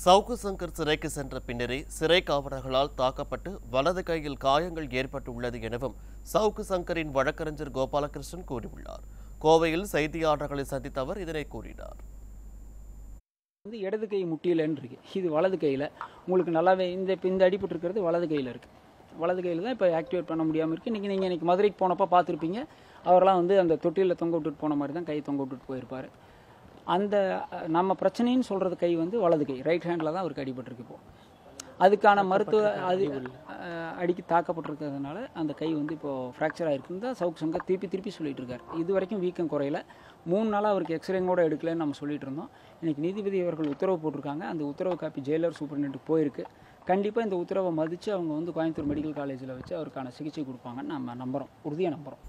சவுக்கு சங்கர் சிறைக்கு சென்ற பின்னரே சிறை காவலர்களால் தாக்கப்பட்டு வலது கையில் காயங்கள் ஏற்பட்டுள்ளது எனவும் சவுக்கு சங்கரின் வழக்கறிஞர் கோபாலகிருஷ்ணன் கூறியுள்ளார். கோவையில் செய்தியாளர்களை சந்தித்த அவர் இதனை கூறினார். இடது கை முட்டியிலன்னு இருக்கு, இது வலது கையில் உங்களுக்கு நல்லாவே இந்த அடிபட்டு இருக்கிறது வலது கையில் இருக்குது. வலது கையில் தான் இப்போ ஆக்டிவேட் பண்ண முடியாமல் இருக்குது. நீங்கள் இன்றைக்கி மதுரைக்கு போனப்போ பார்த்துருப்பீங்க, அவரெல்லாம் அந்த தொட்டியில் தொங்க விட்டுட்டு போன மாதிரி தான் கை தொங்க விட்டுட்டு போயிருப்பார். அந்த நம்ம பிரச்சனைன்னு சொல்கிறது கை வலது கை, ரைட் ஹேண்டில் தான் அவருக்கு அடிபட்டிருக்கு. இப்போது அதுக்கான மருத்துவ அடிக்கி தாக்கப்பட்டிருக்கிறதுனால அந்த கை இப்போது ஃப்ராக்சர் ஆகிருக்குன்னு தான் சவுக்கு சங்கர் திருப்பி சொல்லிட்டு இருக்காரு. இது வரைக்கும் வீக்கம் குறையில. 3 நாளாக அவருக்கு எக்ஸ்ரேங்க கூட எடுக்கலன்னு நம்ம சொல்லிட்டு இருந்தோம். இன்றைக்கி நீதிபதி அவர்கள் உத்தரவு போட்டிருக்காங்க. அந்த உத்தரவு காப்பி ஜெயிலர் சூப்பரிண்டென்ட்டுக்கு போயிருக்கு. கண்டிப்பாக இந்த உத்தரவை மதித்து அவங்க கோயம்புத்தூர் மெடிக்கல் காலேஜில் வச்சு அவருக்கான சிகிச்சை கொடுப்பாங்கன்னு நம்ம நம்புகிறோம், உறுதியாக நம்புகிறோம்.